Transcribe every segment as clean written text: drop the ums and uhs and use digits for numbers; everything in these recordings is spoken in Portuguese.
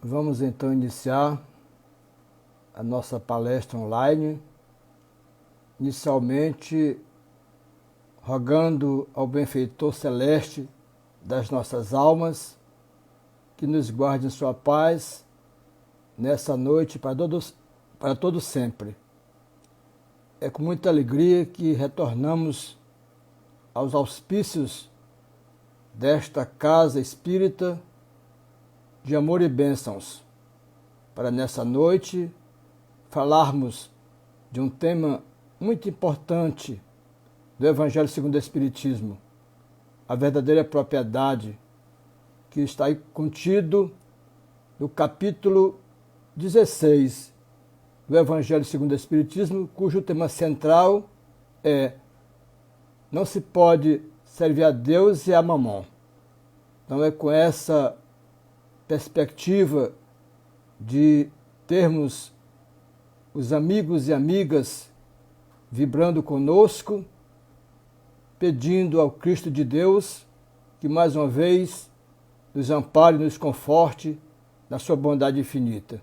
Vamos então iniciar a nossa palestra online, inicialmente rogando ao benfeitor celeste das nossas almas que nos guarde em sua paz nessa noite para todo sempre. É com muita alegria que retornamos aos auspícios desta casa espírita de amor e bênçãos, para nessa noite falarmos de um tema muito importante do Evangelho segundo o Espiritismo, a verdadeira propriedade, que está aí contido no capítulo 16 do Evangelho segundo o Espiritismo, cujo tema central é: não se pode servir a Deus e a Mamon. Então é com essa perspectiva de termos os amigos e amigas vibrando conosco, pedindo ao Cristo de Deus que mais uma vez nos ampare e nos conforte na sua bondade infinita.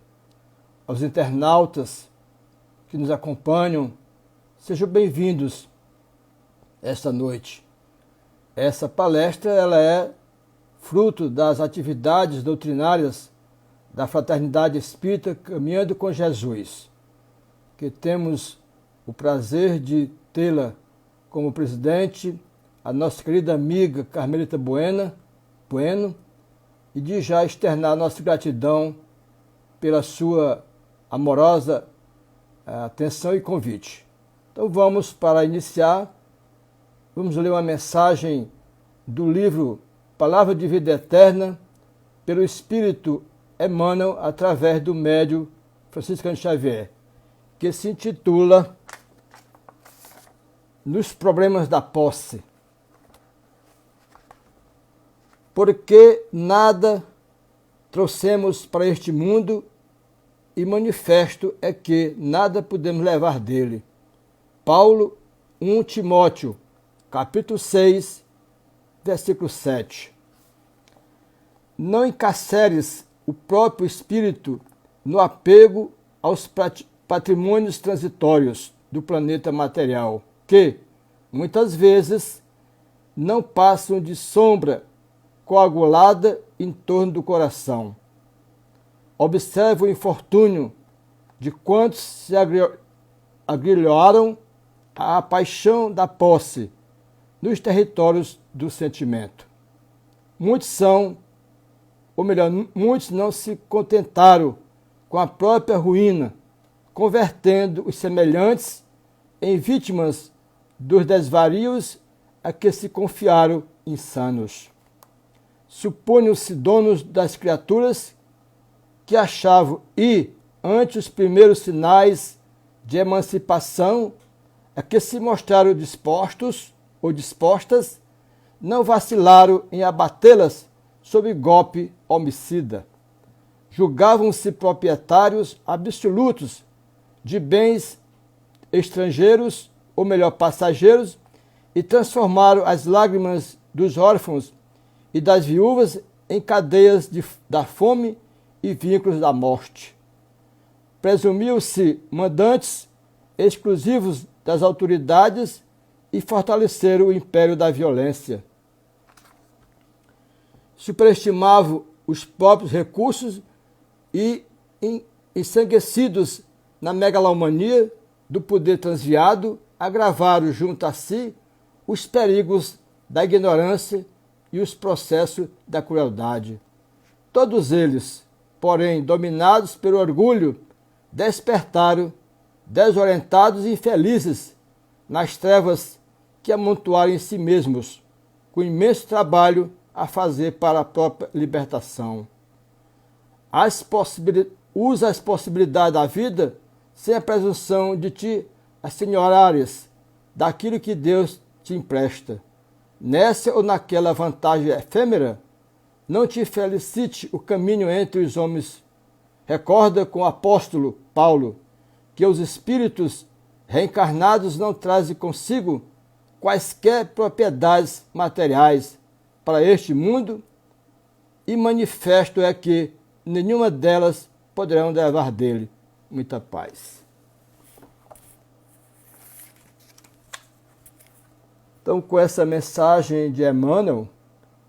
Aos internautas que nos acompanham, sejam bem-vindos esta noite. Essa palestra ela é fruto das atividades doutrinárias da Fraternidade Espírita Caminhando com Jesus, que temos o prazer de tê-la como presidente, a nossa querida amiga Carmelita Bueno, e de já externar nossa gratidão pela sua amorosa atenção e convite. Então vamos, para iniciar, vamos ler uma mensagem do livro Palavra de Vida Eterna, pelo Espírito Emmanuel, através do médium Franciscano Xavier, que se intitula Nos Problemas da Posse. Porque nada trouxemos para este mundo e manifesto é que nada podemos levar dele. Paulo, 1 Timóteo, capítulo 6, versículo 7. Não encarceres o próprio espírito no apego aos patrimônios transitórios do planeta material, que, muitas vezes, não passam de sombra coagulada em torno do coração. Observa o infortúnio de quantos se agrilhoaram à paixão da posse nos territórios do sentimento. Muitos não se contentaram com a própria ruína, convertendo os semelhantes em vítimas dos desvarios a que se confiaram insanos. Supunham-se donos das criaturas que achavam e, ante os primeiros sinais de emancipação a que se mostraram dispostos ou dispostas, não vacilaram em abatê-las sob golpe homicida. Julgavam-se proprietários absolutos de bens estrangeiros, ou melhor, passageiros, e transformaram as lágrimas dos órfãos e das viúvas em cadeias da fome e vínculos da morte. Presumiam-se mandantes exclusivos das autoridades e fortaleceram o império da violência. Superestimavam os próprios recursos e, ensanguecidos na megalomania do poder transviado, agravaram junto a si os perigos da ignorância e os processos da crueldade. Todos eles, porém, dominados pelo orgulho, despertaram, desorientados e infelizes, nas trevas que amontoaram em si mesmos, com imenso trabalho a fazer para a própria libertação. Usa as possibilidades da vida sem a presunção de te assenhorares daquilo que Deus te empresta. Nessa ou naquela vantagem efêmera, não te felicite o caminho entre os homens. Recorda com o apóstolo Paulo que os espíritos reencarnados não trazem consigo quaisquer propriedades materiais para este mundo, e manifesto é que nenhuma delas poderão levar dele muita paz. Então, com essa mensagem de Emmanuel,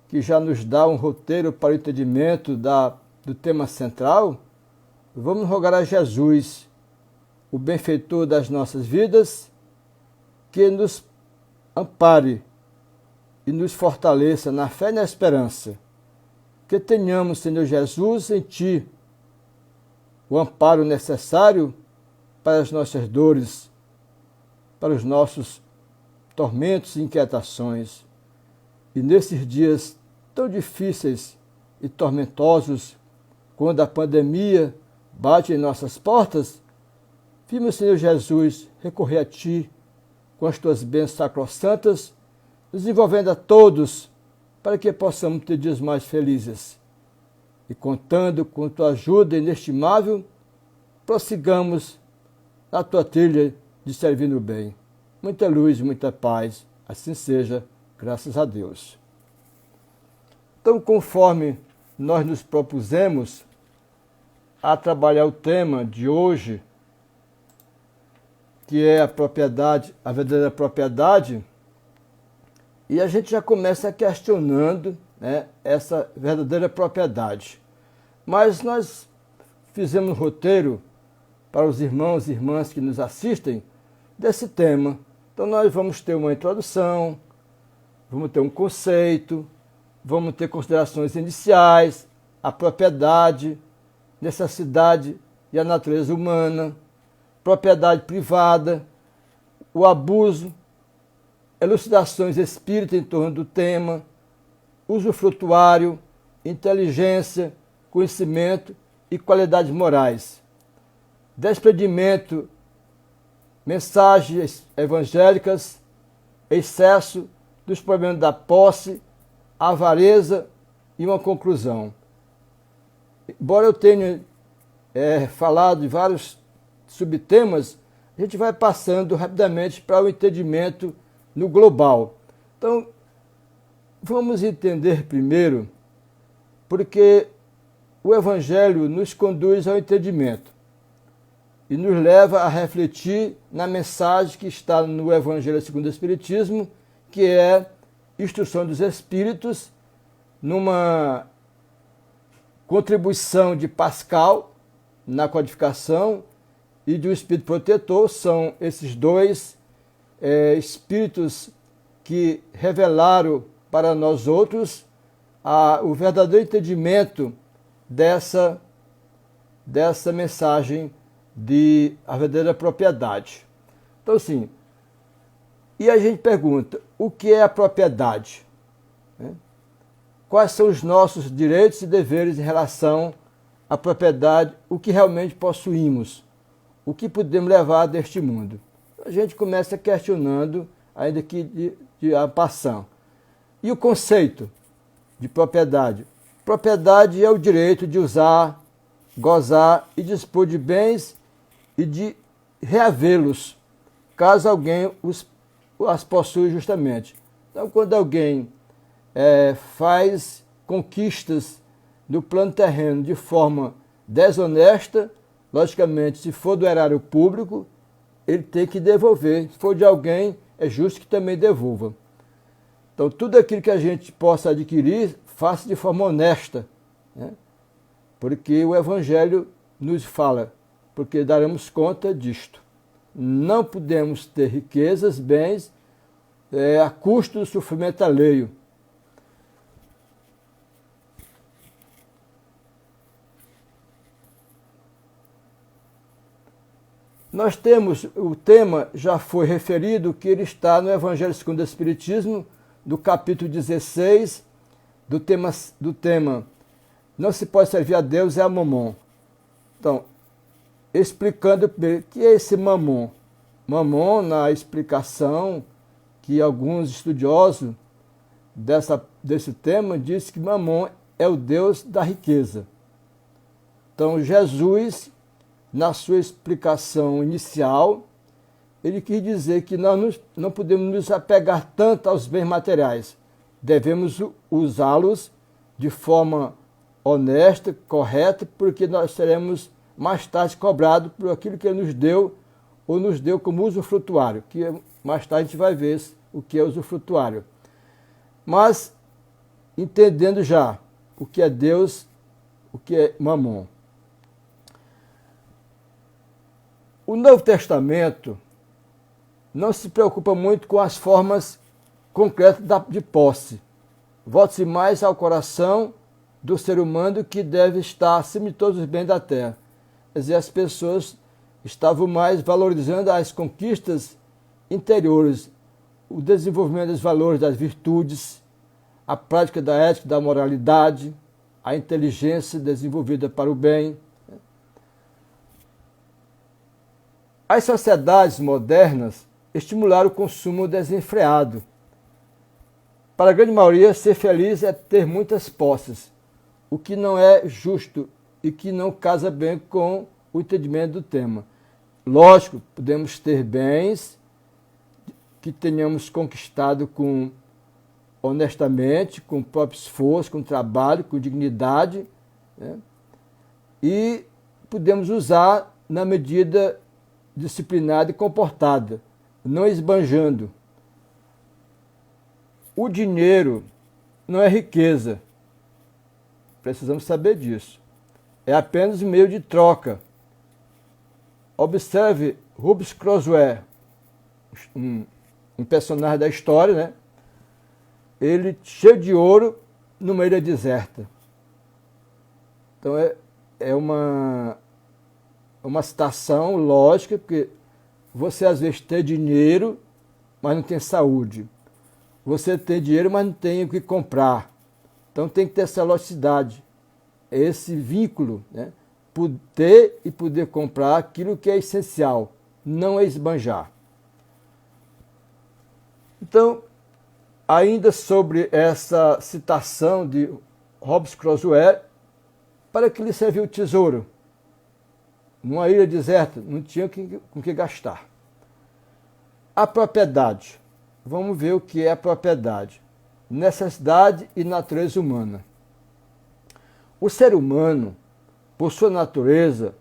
que já nos dá um roteiro para o entendimento do tema central, vamos rogar a Jesus, o benfeitor das nossas vidas, que nos ampare e nos fortaleça na fé e na esperança. Que tenhamos, Senhor Jesus, em Ti o amparo necessário para as nossas dores, para os nossos tormentos e inquietações. E nesses dias tão difíceis e tormentosos, quando a pandemia bate em nossas portas, vimos, Senhor Jesus, recorrer a Ti com as Tuas bênçãos sacrossantas, nos envolvendo a todos para que possamos ter dias mais felizes. E contando com Tua ajuda inestimável, prossigamos na Tua trilha de servir no bem. Muita luz, muita paz, assim seja, graças a Deus. Então, conforme nós nos propusemos a trabalhar o tema de hoje, que é a propriedade, a verdadeira propriedade, e a gente já começa questionando, né, essa verdadeira propriedade. Mas nós fizemos um roteiro para os irmãos e irmãs que nos assistem desse tema. Então nós vamos ter uma introdução, vamos ter um conceito, vamos ter considerações iniciais, a propriedade, necessidade e a natureza humana, propriedade privada, o abuso, elucidações espíritas em torno do tema, usufrutuário, inteligência, conhecimento e qualidades morais, desprendimento, mensagens evangélicas, excesso dos problemas da posse, avareza e uma conclusão. Embora eu tenha falado de vários subtemas, a gente vai passando rapidamente para o entendimento no global. Então, vamos entender primeiro, porque o Evangelho nos conduz ao entendimento e nos leva a refletir na mensagem que está no Evangelho segundo o Espiritismo, que é Instrução dos Espíritos, numa contribuição de Pascal na codificação e do Espírito Protetor. São esses dois espíritos que revelaram para nós outros o verdadeiro entendimento dessa mensagem de a verdadeira propriedade. Então, assim, e a gente pergunta, o que é a propriedade? Quais são os nossos direitos e deveres em relação à propriedade, o que realmente possuímos, o que podemos levar deste mundo? A gente começa questionando, ainda que de a passão. E o conceito de propriedade? Propriedade é o direito de usar, gozar e dispor de bens e de reavê-los, caso alguém as possua justamente. Então, quando alguém faz conquistas no plano terreno de forma desonesta, logicamente, se for do erário público, ele tem que devolver. Se for de alguém, é justo que também devolva. Então, tudo aquilo que a gente possa adquirir, faça de forma honesta, né? Porque o Evangelho nos fala, porque daremos conta disto. Não podemos ter riquezas, bens, a custo do sofrimento alheio. Nós temos, o tema já foi referido, que ele está no Evangelho segundo o Espiritismo, do capítulo 16, do tema não se pode servir a Deus, é a mamon. Então, explicando o que é esse mamon. Mamon, na explicação que alguns estudiosos desse tema dizem que mamon é o Deus da riqueza. Então, Jesus, na sua explicação inicial, ele quis dizer que nós não podemos nos apegar tanto aos bens materiais. Devemos usá-los de forma honesta, correta, porque nós seremos mais tarde cobrados por aquilo que Ele nos deu, ou nos deu como usufrutuário, que mais tarde a gente vai ver o que é usufrutuário. Mas, entendendo já o que é Deus, o que é Mamon. O Novo Testamento não se preocupa muito com as formas concretas de posse. Volte-se mais ao coração do ser humano que deve estar acima de todos os bens da terra. Quer dizer, as pessoas estavam mais valorizando as conquistas interiores, o desenvolvimento dos valores, das virtudes, a prática da ética, da moralidade, a inteligência desenvolvida para o bem. As sociedades modernas estimularam o consumo desenfreado. Para a grande maioria, ser feliz é ter muitas posses, o que não é justo e que não casa bem com o entendimento do tema. Lógico, podemos ter bens que tenhamos conquistado honestamente, com o próprio esforço, com trabalho, com dignidade, né? E podemos usar na medida disciplinada e comportada, não esbanjando. O dinheiro não é riqueza, precisamos saber disso. É apenas um meio de troca. Observe Rubens Croswell, um personagem da história, né? Ele cheio de ouro numa ilha deserta. Então é uma citação lógica, porque você às vezes tem dinheiro, mas não tem saúde. Você tem dinheiro, mas não tem o que comprar. Então tem que ter essa logicidade, esse vínculo, né? Ter e poder comprar aquilo que é essencial, não é esbanjar. Então, ainda sobre essa citação de Rubens Croswell, para que lhe serviu o tesouro? Numa ilha deserta, não tinha com que gastar. A propriedade. Vamos ver o que é a propriedade. Necessidade e natureza humana. O ser humano, por sua natureza,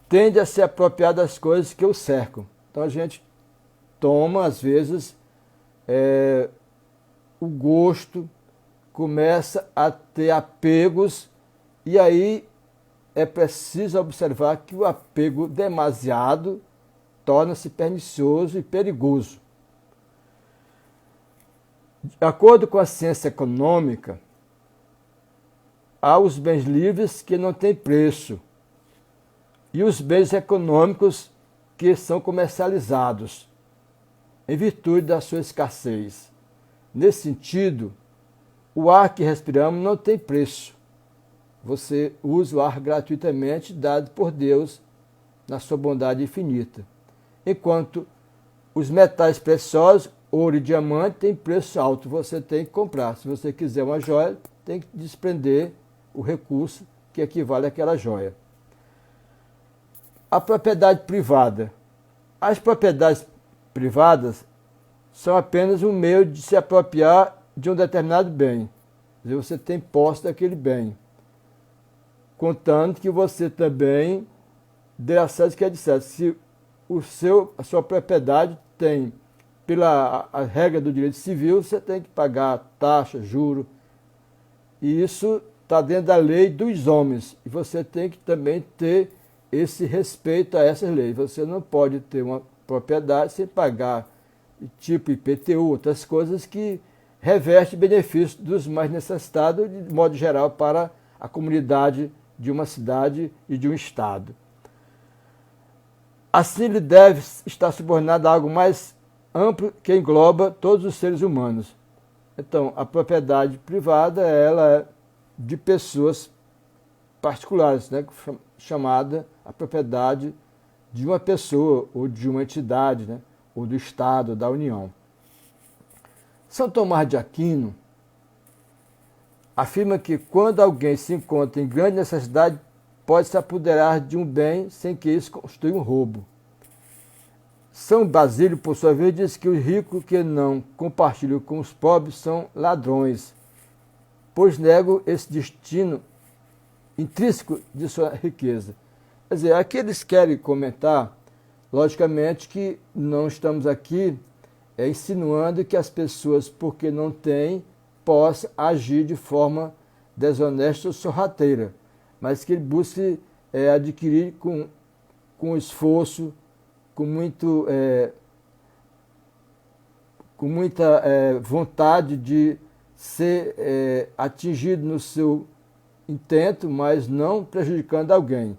tende a se apropriar das coisas que o cercam. Então a gente toma, às vezes, o gosto, começa a ter apegos, e aí é preciso observar que o apego demasiado torna-se pernicioso e perigoso. De acordo com a ciência econômica, há os bens livres que não têm preço e os bens econômicos que são comercializados em virtude da sua escassez. Nesse sentido, o ar que respiramos não tem preço. Você usa o ar gratuitamente dado por Deus na sua bondade infinita. Enquanto os metais preciosos, ouro e diamante, têm preço alto, você tem que comprar. Se você quiser uma joia, tem que desprender o recurso que equivale àquela joia. A propriedade privada. As propriedades privadas são apenas um meio de se apropriar de um determinado bem. Quer dizer, você tem posse daquele bem, contando que você também dê acesso que é de certo. Se a sua propriedade tem, pela a regra do direito civil, você tem que pagar taxa, juro, e isso está dentro da lei dos homens, e você tem que também ter esse respeito a essas leis. Você não pode ter uma propriedade sem pagar tipo IPTU, outras coisas que reveste benefícios dos mais necessitados, de modo geral, para a comunidade de uma cidade e de um estado. Assim, ele deve estar subordinado a algo mais amplo que engloba todos os seres humanos. Então, a propriedade privada, ela é de pessoas particulares, né, chamada a propriedade de uma pessoa ou de uma entidade, né, ou do Estado, ou da União. São Tomás de Aquino afirma que quando alguém se encontra em grande necessidade, pode se apoderar de um bem sem que isso constitua um roubo. São Basílio, por sua vez, diz que os ricos que não compartilham com os pobres são ladrões. pois negam esse destino intrínseco de sua riqueza. Quer dizer, aqui eles querem comentar, logicamente, que não estamos aqui insinuando que as pessoas, porque não têm, possam agir de forma desonesta ou sorrateira, mas que ele busque adquirir com esforço, com muita vontade de ser atingido no seu intento, mas não prejudicando alguém.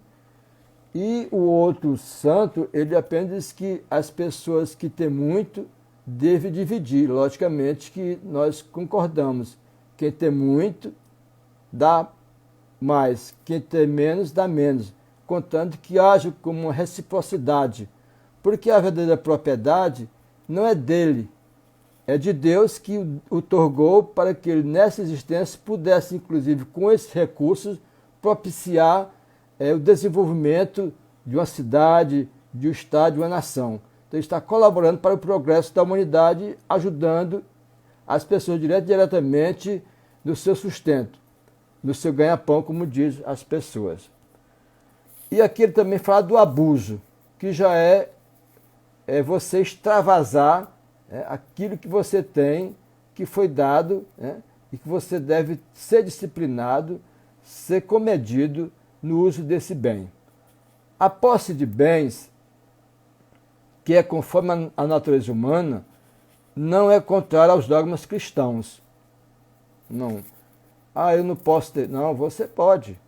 E o outro santo, ele apenas diz que as pessoas que têm muito devem dividir. Logicamente que nós concordamos. Quem tem muito, dá mais. Quem tem menos, dá menos. Contanto que haja como uma reciprocidade. Porque a verdadeira propriedade não é dele, é de Deus que o outorgou para que ele, nessa existência, pudesse, inclusive, com esses recursos, propiciar o desenvolvimento de uma cidade, de um estado, de uma nação. Então, ele está colaborando para o progresso da humanidade, ajudando as pessoas diretamente no seu sustento, no seu ganha-pão, como diz as pessoas. E aqui ele também fala do abuso, que já é você extravasar aquilo que você tem, que foi dado, e que você deve ser disciplinado, ser comedido no uso desse bem. A posse de bens, que é conforme a natureza humana, não é contrária aos dogmas cristãos. Não. Eu não posso ter. Não, você pode.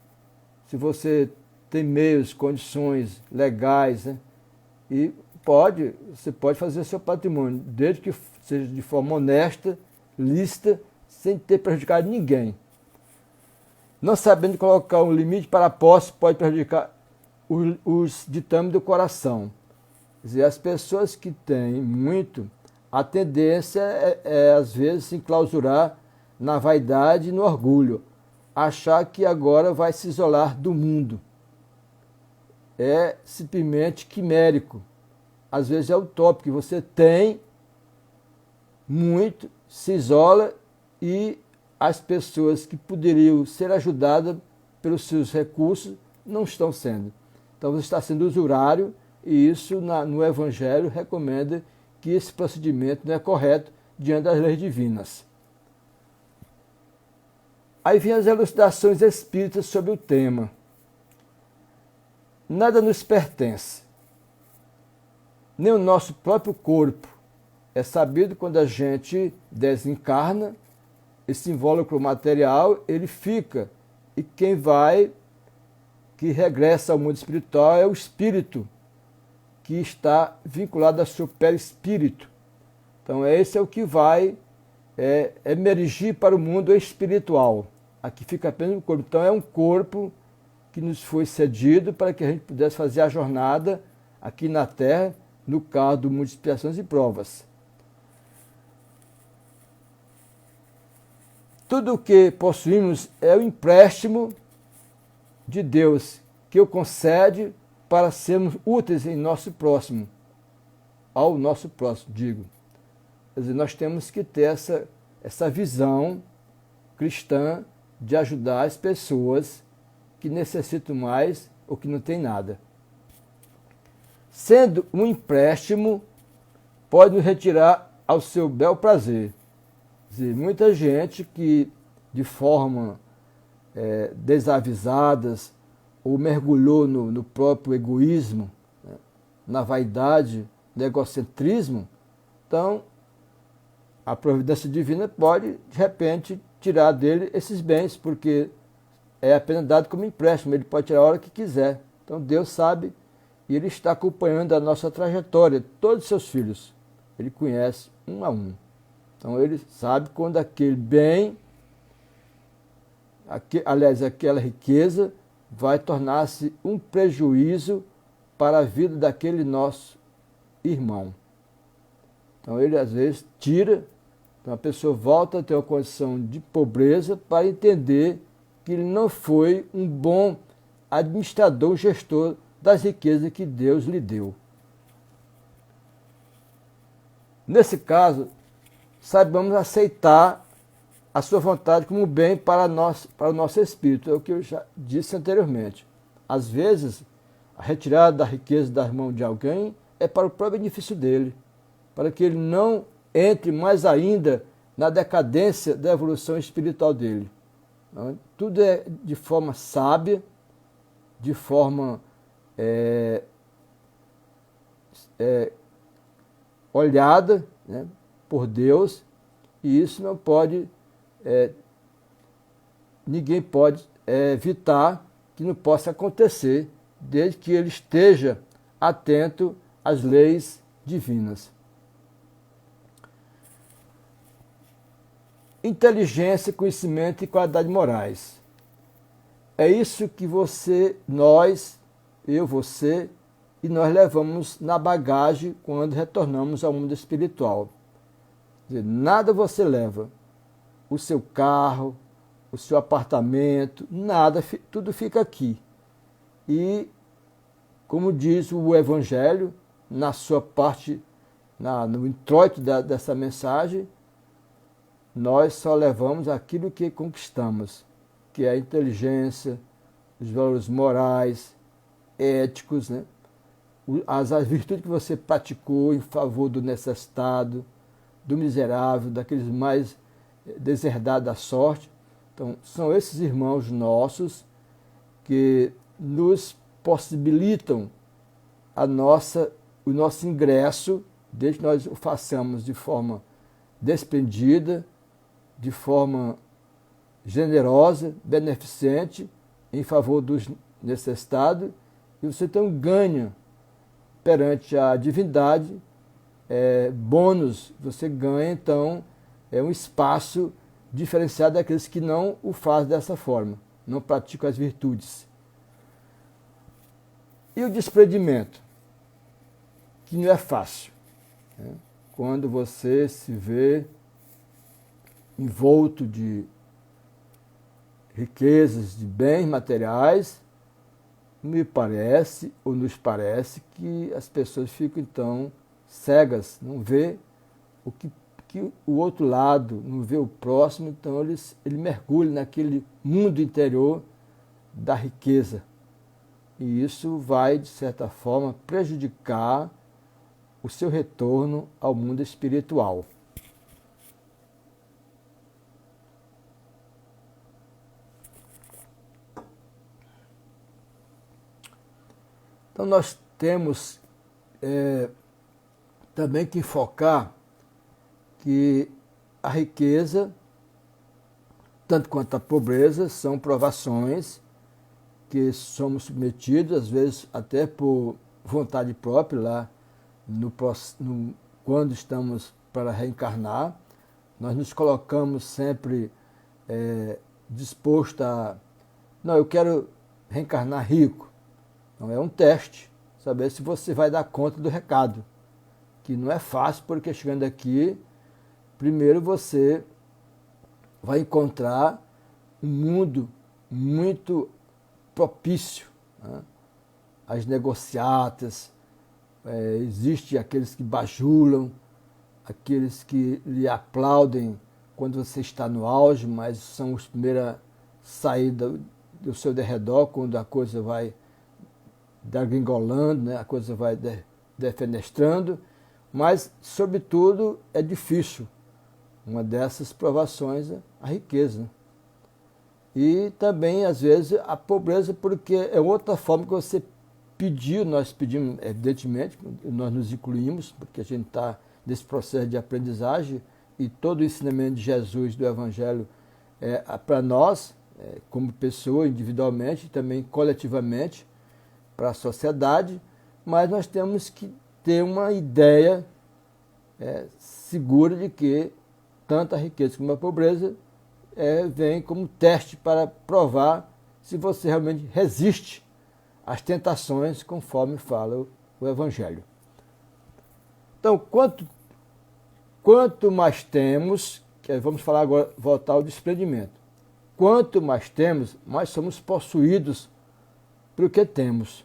Se você tem meios, condições legais, e você pode fazer seu patrimônio, desde que seja de forma honesta, lícita, sem ter prejudicado ninguém. Não sabendo colocar um limite para a posse, pode prejudicar os ditames do coração. Quer dizer, as pessoas que têm muito, a tendência às vezes, se enclausurar na vaidade e no orgulho, achar que agora vai se isolar do mundo. É simplesmente quimérico. Às vezes é utópico, que você tem muito, se isola e as pessoas que poderiam ser ajudadas pelos seus recursos não estão sendo. Então você está sendo usurário e isso no Evangelho recomenda que esse procedimento não é correto diante das leis divinas. Aí vem as elucidações espíritas sobre o tema. Nada nos pertence, nem o nosso próprio corpo. É sabido quando a gente desencarna, esse invólucro material, ele fica. E quem que regressa ao mundo espiritual é o espírito, que está vinculado ao seu perispírito. Então esse é o que vai emergir para o mundo espiritual. Aqui fica apenas o corpo. Então é um corpo que nos foi cedido para que a gente pudesse fazer a jornada aqui na Terra, no carro do mundo de expiações e provas. Tudo o que possuímos é o empréstimo de Deus, que o concede para sermos úteis em nosso próximo, ao nosso próximo, digo. Quer dizer, nós temos que ter essa visão cristã de ajudar as pessoas que necessitam mais ou que não têm nada. Sendo um empréstimo, pode nos retirar ao seu bel prazer. Quer dizer, muita gente que, de forma desavisadas, ou mergulhou no próprio egoísmo, na vaidade, no egocentrismo, então a providência divina pode, de repente, tirar dele esses bens, porque é apenas dado como empréstimo, ele pode tirar a hora que quiser. Então Deus sabe e ele está acompanhando a nossa trajetória, todos os seus filhos. Ele conhece um a um. Então ele sabe quando aquele bem, aquela riqueza, vai tornar-se um prejuízo para a vida daquele nosso irmão. Então ele às vezes tira, então a pessoa volta a ter uma condição de pobreza para entender que ele não foi um bom administrador, gestor das riquezas que Deus lhe deu. Nesse caso, saibamos aceitar a sua vontade como bem para o nosso espírito. É o que eu já disse anteriormente. Às vezes, a retirada da riqueza das mãos de alguém é para o próprio benefício dele, para que ele não entre mais ainda na decadência da evolução espiritual dele. Tudo é de forma sábia, de forma olhada, né, por Deus, e isso não pode, ninguém pode evitar que não possa acontecer, desde que ele esteja atento às leis divinas. Inteligência, conhecimento e qualidades morais. É isso que você e nós levamos na bagagem quando retornamos ao mundo espiritual. Quer dizer, nada você leva. O seu carro, o seu apartamento, nada, tudo fica aqui. E, como diz o Evangelho, na sua parte, no introito dessa mensagem, nós só levamos aquilo que conquistamos, que é a inteligência, os valores morais, éticos, né? As virtudes que você praticou em favor do necessitado, do miserável, daqueles mais deserdados da sorte. Então, são esses irmãos nossos que nos possibilitam o nosso ingresso, desde que nós o façamos de forma desprendida, de forma generosa, beneficente, em favor dos necessitados, e você então ganha perante a divindade bônus, você ganha então um espaço diferenciado daqueles que não o fazem dessa forma, não praticam as virtudes. E o desprendimento, que não é fácil, né? Quando você se vê envolto de riquezas, de bens materiais, me parece, ou nos parece, que as pessoas ficam então cegas, não vê que o outro lado, não vê o próximo, então ele mergulha naquele mundo interior da riqueza. E isso vai, de certa forma, prejudicar o seu retorno ao mundo espiritual. Então nós temos também que focar que a riqueza, tanto quanto a pobreza, são provações que somos submetidos, às vezes até por vontade própria, lá quando estamos para reencarnar. Nós nos colocamos sempre disposto a... Não, eu quero reencarnar rico. Então é um teste, saber se você vai dar conta do recado, que não é fácil, porque chegando aqui, primeiro você vai encontrar um mundo muito propício, né? As negociatas, existem aqueles que bajulam, aqueles que lhe aplaudem quando você está no auge, mas são os primeiros a sair do seu derredor quando a coisa vai degringolando, né? A coisa vai defenestrando, mas, sobretudo, é difícil. Uma dessas provações é a riqueza, né? E também, às vezes, a pobreza, porque é outra forma que você pediu, nós pedimos, evidentemente, nós nos incluímos, porque a gente está nesse processo de aprendizagem, e todo o ensinamento de Jesus, do Evangelho, para nós, como pessoa, individualmente, e também coletivamente, para a sociedade, mas nós temos que ter uma ideia segura de que tanto a riqueza como a pobreza vem como teste para provar se você realmente resiste às tentações, conforme fala o Evangelho. Então, quanto mais temos, vamos falar agora, voltar ao desprendimento, quanto mais temos, mais somos possuídos pelo que temos.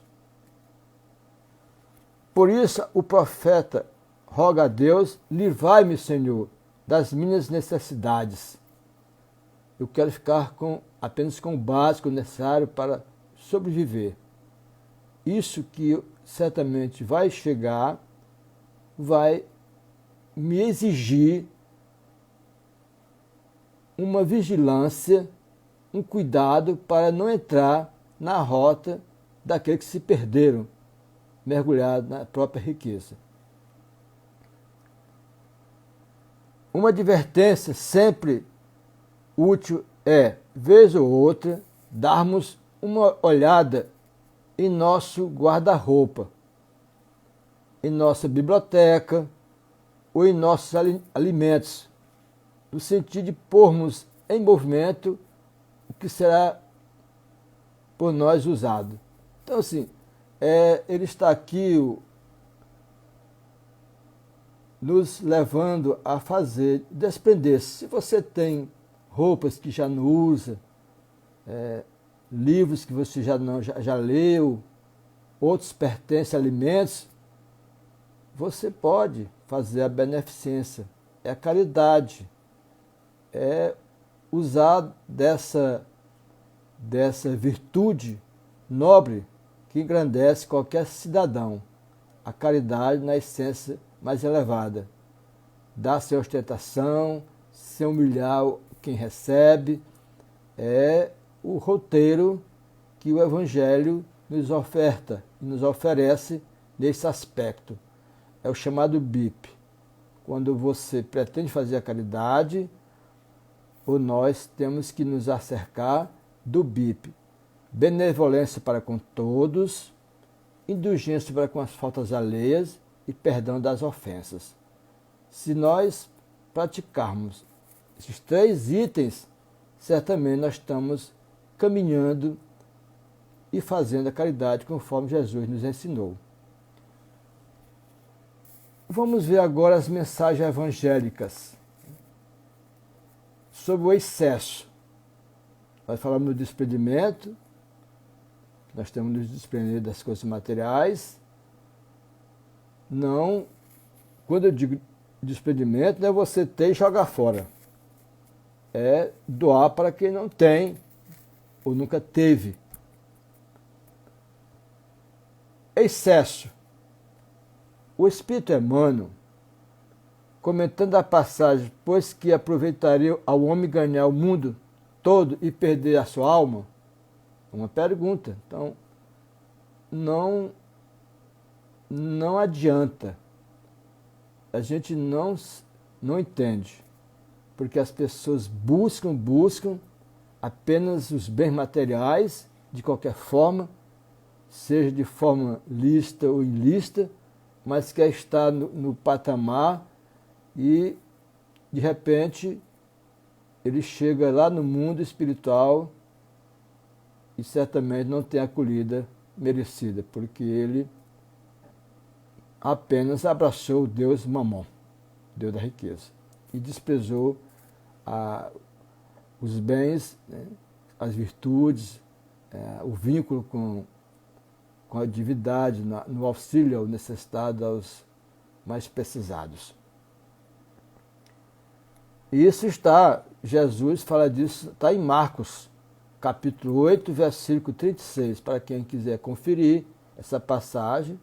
Por isso o profeta roga a Deus: livrai-me, Senhor, das minhas necessidades. eu quero ficar apenas com o básico necessário para sobreviver. Isso que certamente vai chegar, vai me exigir uma vigilância, um cuidado para não entrar na rota daqueles que se perderam, mergulhados na própria riqueza. Uma advertência sempre útil é, vez ou outra, darmos uma olhada em nosso guarda-roupa, em nossa biblioteca ou em nossos alimentos, no sentido de pormos em movimento o que será por nós usado. Então, assim, ele está aqui nos levando a fazer, desprender-se. Se você tem roupas que já não usa, livros que você já leu, outros pertencem a alimentos, você pode fazer a beneficência, é a caridade, é usar dessa virtude nobre que engrandece qualquer cidadão, a caridade na essência mais elevada, dar sem ostentação, sem humilhar quem recebe, é o roteiro que o Evangelho nos oferta e nos oferece nesse aspecto. É o chamado BIP. Quando você pretende fazer a caridade, ou nós temos que nos acercar do BIP. Benevolência para com todos, indulgência para com as faltas alheias e perdão das ofensas. Se nós praticarmos esses 3 itens, certamente nós estamos caminhando e fazendo a caridade conforme Jesus nos ensinou. Vamos ver agora as mensagens evangélicas sobre o excesso. Nós falamos do desprendimento, nós temos nos desprender das coisas materiais. Não, quando eu digo desprendimento, não é você ter e jogar fora. É doar para quem não tem ou nunca teve. Excesso. O Espírito Emmanuel, comentando a passagem, pois que aproveitaria ao homem ganhar o mundo todo e perder a sua alma? Uma pergunta. Então, não adianta. A gente não entende. Porque as pessoas buscam apenas os bens materiais, de qualquer forma, seja de forma lícita ou ilícita, mas quer estar no patamar e, de repente, ele chega lá no mundo espiritual e certamente não tem a acolhida merecida, porque ele apenas abraçou o Deus Mamon, Deus da riqueza, e desprezou os bens, né, as virtudes, o vínculo com a divindade, no auxílio ao necessitado, aos mais precisados. E isso Jesus fala disso, está em Marcos, capítulo 8, versículo 36, para quem quiser conferir essa passagem,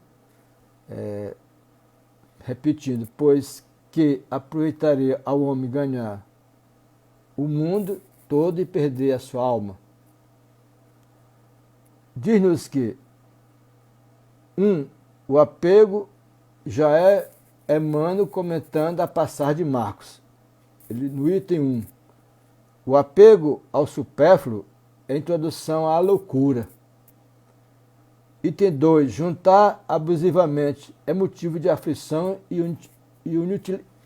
repetindo, pois que aproveitaria ao homem ganhar o mundo todo e perder a sua alma. Diz-nos que o apego já é Emmanuel comentando a passagem de Marcos. No item 1, o apego ao supérfluo é a introdução à loucura. Item 2, juntar abusivamente é motivo de aflição e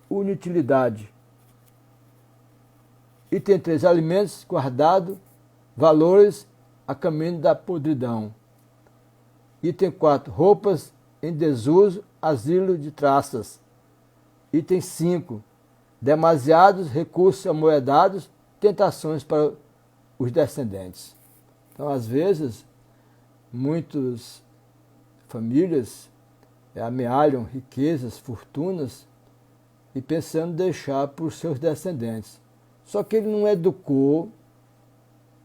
inutilidade. Item 3, alimentos guardados, valores a caminho da podridão. Item 4, roupas em desuso, asilo de traças. Item 5, demasiados recursos amoedados, tentações para os descendentes. Então, às vezes, muitas famílias amealham riquezas, fortunas, e pensando em deixar para os seus descendentes. Só que ele não educou,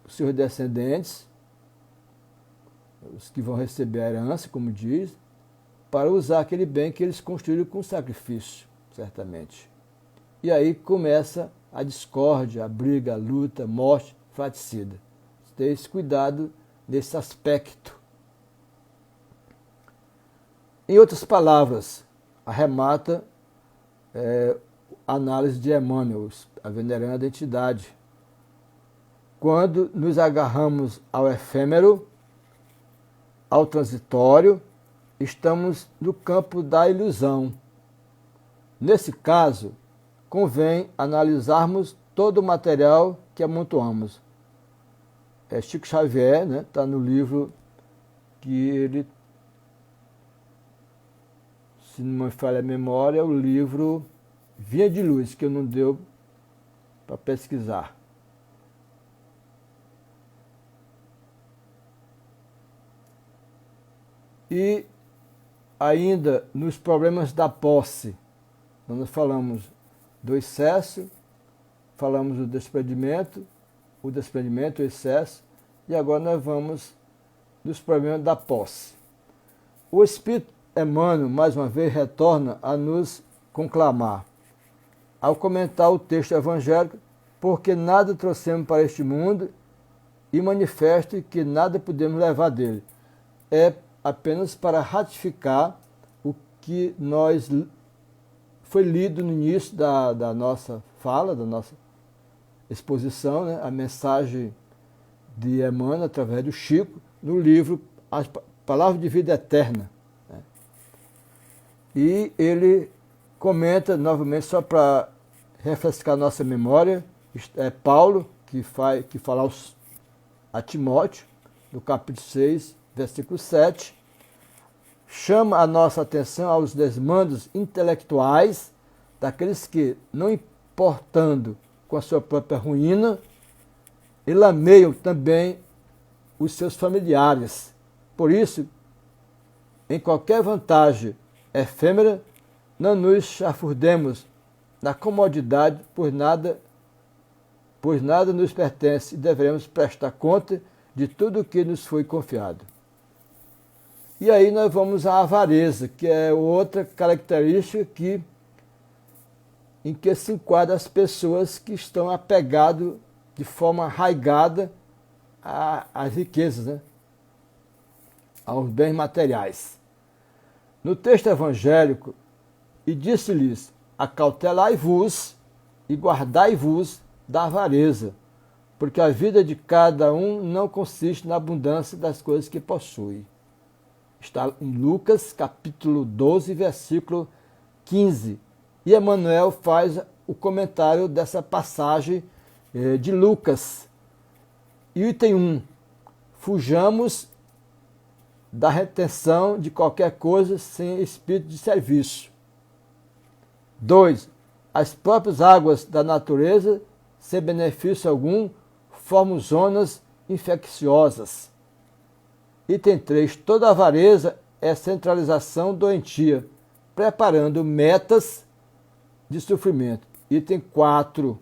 os seus descendentes, os que vão receber a herança, como diz, para usar aquele bem que eles construíram com sacrifício, certamente. E aí começa a discórdia, a briga, a luta, a morte fratricida. Ter esse cuidado nesse aspecto. Em outras palavras, arremata a análise de Emmanuel, a veneranda entidade. Quando nos agarramos ao efêmero, ao transitório, estamos no campo da ilusão. Nesse caso, convém analisarmos todo o material que amontoamos. Chico Xavier, né, está no livro que ele, se não me falha a memória, é o livro Via de Luz, que eu não deu para pesquisar. E ainda nos problemas da posse, nós falamos do excesso, falamos do desprendimento, o excesso, e agora nós vamos nos problemas da posse. O Espírito Emmanuel, mais uma vez, retorna a nos conclamar, ao comentar o texto evangélico, porque nada trouxemos para este mundo e manifesto que nada podemos levar dele. É apenas para ratificar o que foi lido no início da nossa fala, da nossa exposição, né? A mensagem de Emmanuel, através do Chico, no livro As Palavras de Vida Eterna. Né? E ele comenta novamente, só para refrescar nossa memória, é Paulo que fala a Timóteo, no capítulo 6, versículo 7, chama a nossa atenção aos desmandos intelectuais daqueles que, não importando com a sua própria ruína, e lameiam também os seus familiares. Por isso, em qualquer vantagem efêmera, não nos chafurdemos na comodidade, pois nada nos pertence e devemos prestar conta de tudo o que nos foi confiado. E aí nós vamos à avareza, que é outra característica em que se enquadra as pessoas que estão apegadas de forma arraigada às riquezas, né? Aos bens materiais. No texto evangélico, e disse-lhes, acautelai-vos e guardai-vos da avareza, porque a vida de cada um não consiste na abundância das coisas que possui. Está em Lucas, capítulo 12, versículo 15. E Emmanuel faz o comentário dessa passagem de Lucas. E item 1. Fujamos da retenção de qualquer coisa sem espírito de serviço. 2. As próprias águas da natureza, sem benefício algum, formam zonas infecciosas. Item 3. Toda avareza é centralização doentia, preparando metas de sofrimento. Item 4.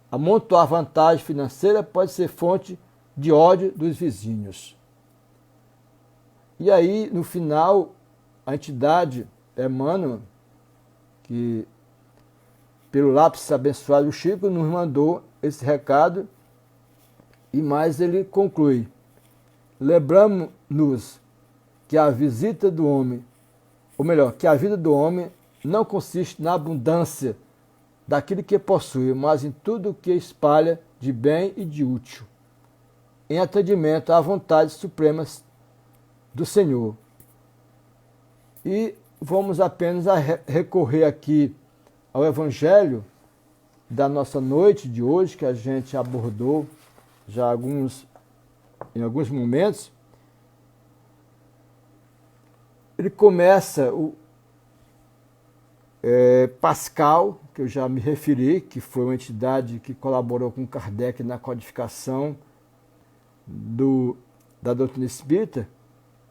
Amontoar vantagem financeira pode ser fonte de ódio dos vizinhos. E aí, no final, a entidade Emmanuel, que pelo lápis abençoado do Chico, nos mandou esse recado, e mais ele conclui. Lembramos-nos que a visita do homem, ou melhor, que a vida do homem não consiste na abundância daquilo que possui, mas em tudo o que espalha de bem e de útil, em atendimento à vontade suprema do Senhor. E vamos apenas recorrer aqui ao Evangelho da nossa noite de hoje, que a gente abordou já em alguns momentos. Ele começa Pascal, que eu já me referi, que foi uma entidade que colaborou com Kardec na codificação da doutrina espírita.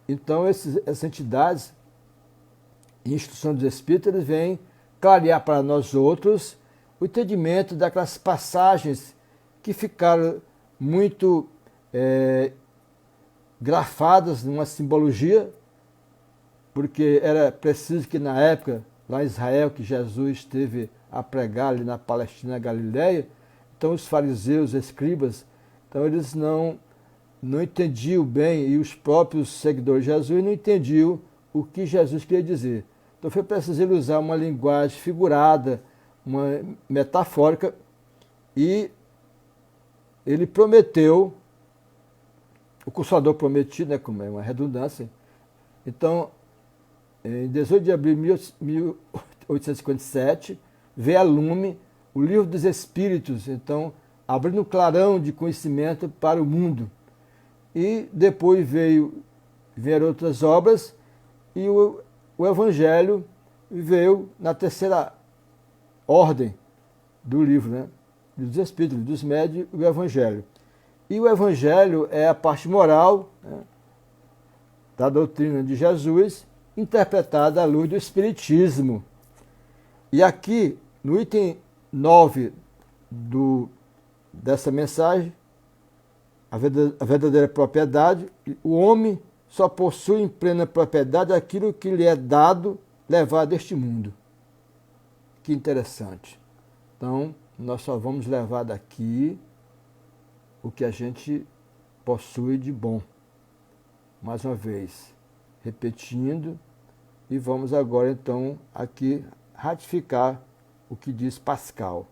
Então, essas entidades, instrução dos espíritos, eles vêm clarear para nós outros o entendimento daquelas passagens que ficaram muito grafadas numa simbologia, porque era preciso que na época, lá em Israel, que Jesus esteve a pregar ali na Palestina, Galileia, então os fariseus, escribas, então eles não entendiam bem, e os próprios seguidores de Jesus não entendiam o que Jesus queria dizer. Então foi preciso ele usar uma linguagem figurada, uma metafórica, e ele prometeu, o Consolador prometido, né, como é uma redundância. Então, em 18 de abril de 1857, veio a lume o Livro dos Espíritos, então, abrindo um clarão de conhecimento para o mundo. E depois vieram outras obras, e o Evangelho veio na terceira ordem do livro, né? Dos Espíritos, dos Médios e o Evangelho. E o Evangelho é a parte moral, né, da doutrina de Jesus, interpretada à luz do Espiritismo. E aqui, no item 9 dessa mensagem, a verdadeira propriedade, o homem só possui em plena propriedade aquilo que lhe é dado levar deste mundo. Que interessante. Então, nós só vamos levar daqui o que a gente possui de bom. Mais uma vez, repetindo, e vamos agora então aqui ratificar o que diz Pascal.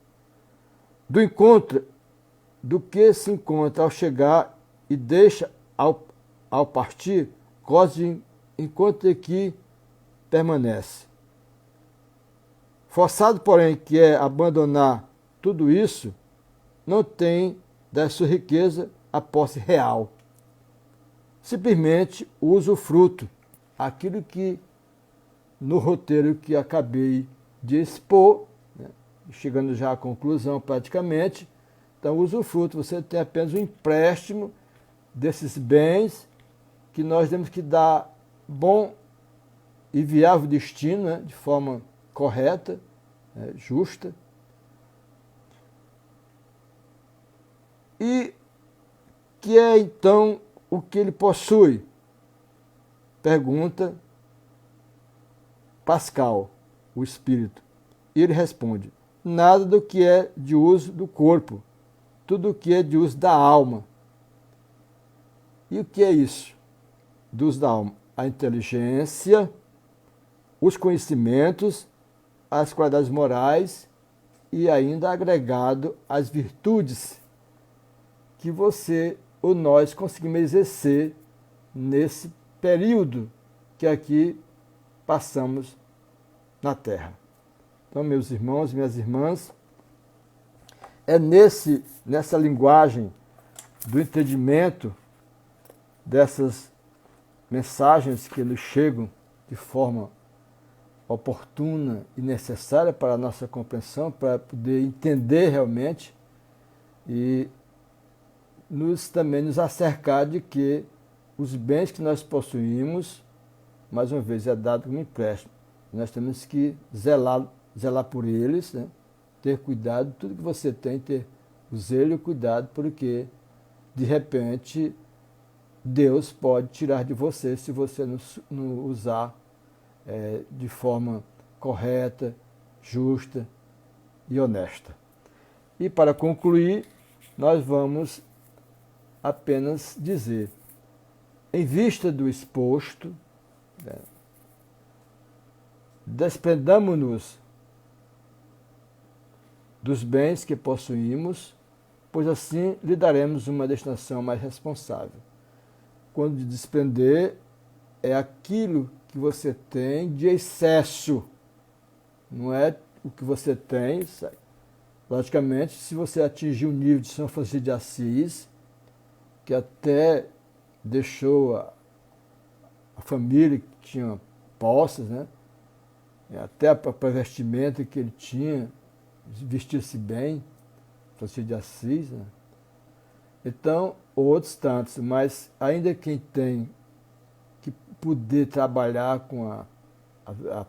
Do que se encontra ao chegar e deixa ao partir, cose enquanto aqui permanece. Forçado, porém, que é abandonar tudo isso, não tem da sua riqueza a posse real. Simplesmente usa o fruto, aquilo que no roteiro que acabei de expor, né, chegando já à conclusão praticamente, então usa o fruto, você tem apenas um empréstimo desses bens que nós temos que dar bom e viável destino, né, de forma correta, né, justa. E que é então o que ele possui? Pergunta Pascal, o espírito. E ele responde: nada do que é de uso do corpo, tudo o que é de uso da alma. E o que é isso? Do uso da alma? A inteligência, os conhecimentos, as qualidades morais e ainda agregado as virtudes que você ou nós conseguimos exercer nesse período que aqui passamos na Terra. Então, meus irmãos, minhas irmãs, é nessa linguagem do entendimento dessas mensagens que nos chegam de forma oportuna e necessária para a nossa compreensão, para poder entender realmente e também nos acercar de que os bens que nós possuímos, mais uma vez, é dado como empréstimo. Nós temos que zelar por eles, né? Ter cuidado, tudo que você tem, ter o zelo e o cuidado, porque, de repente, Deus pode tirar de você se você não usar de forma correta, justa e honesta. E, para concluir, nós vamos apenas dizer, em vista do exposto, né, desprendamo-nos dos bens que possuímos, pois assim lhe daremos uma destinação mais responsável. Quando de desprender, é aquilo que você tem de excesso, não é o que você tem. Logicamente, se você atingir o nível de São Francisco de Assis, que até deixou a família que tinha posses, né? Até a vestimenta que ele tinha, vestia-se bem, Francisco de Assis, né? Então, outros tantos, mas ainda quem tem que poder trabalhar com a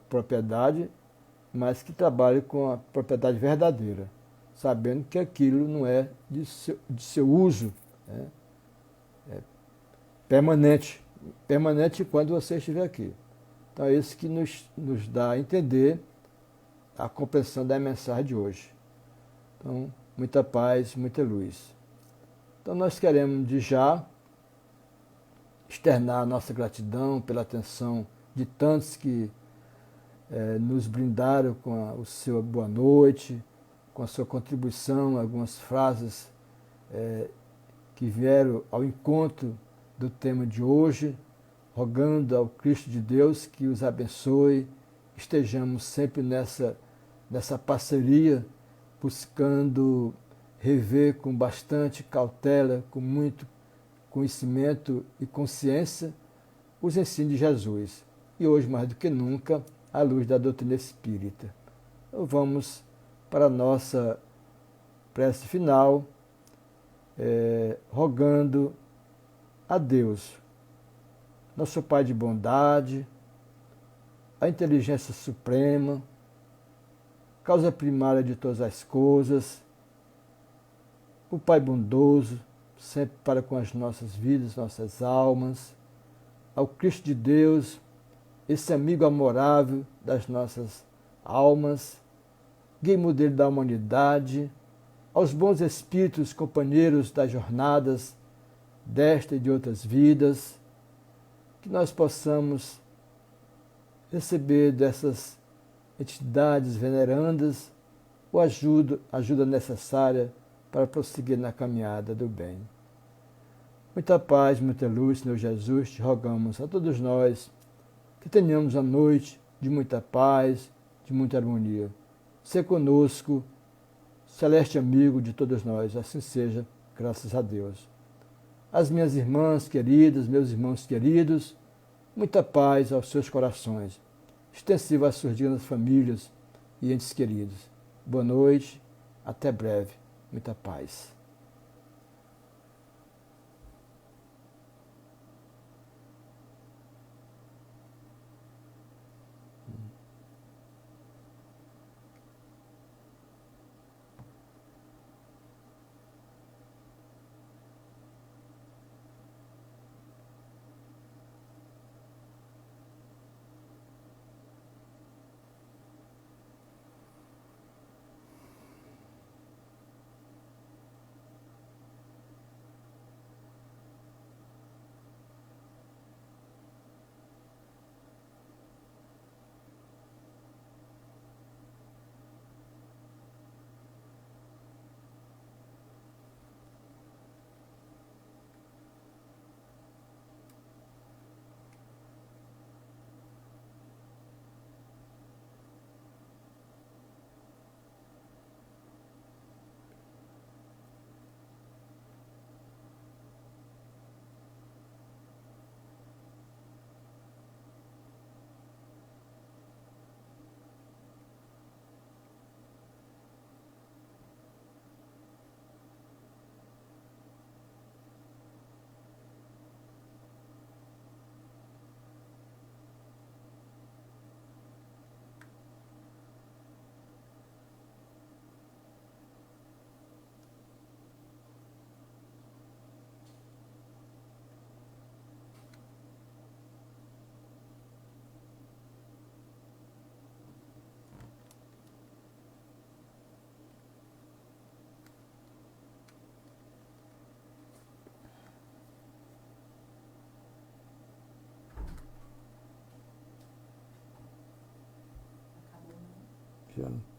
propriedade, mas que trabalhe com a propriedade verdadeira, sabendo que aquilo não é de seu uso, né? permanente, permanente quando você estiver aqui. Então é isso que nos dá a entender a compreensão da mensagem de hoje. Então, muita paz, muita luz. Então nós queremos de já externar a nossa gratidão pela atenção de tantos que nos brindaram com o seu boa noite, com a sua contribuição, algumas frases que vieram ao encontro do tema de hoje, rogando ao Cristo de Deus que os abençoe, estejamos sempre nessa parceria, buscando rever com bastante cautela, com muito conhecimento e consciência, os ensinos de Jesus. E hoje, mais do que nunca, à luz da doutrina espírita. Então vamos para a nossa prece final, rogando a Deus, nosso Pai de bondade, a inteligência suprema, causa primária de todas as coisas, o Pai bondoso, sempre para com as nossas vidas, nossas almas, ao Cristo de Deus, esse amigo amorável das nossas almas, guia modelo da humanidade, aos bons espíritos companheiros das jornadas desta e de outras vidas, que nós possamos receber dessas entidades venerandas a ajuda necessária para prosseguir na caminhada do bem. Muita paz, muita luz, Senhor Jesus, te rogamos a todos nós que tenhamos a noite de muita paz, de muita harmonia. Sê conosco, celeste amigo de todos nós, assim seja, graças a Deus. As minhas irmãs queridas, meus irmãos queridos, muita paz aos seus corações, extensiva às suas dignas famílias e entes queridos. Boa noite, até breve, muita paz. Já.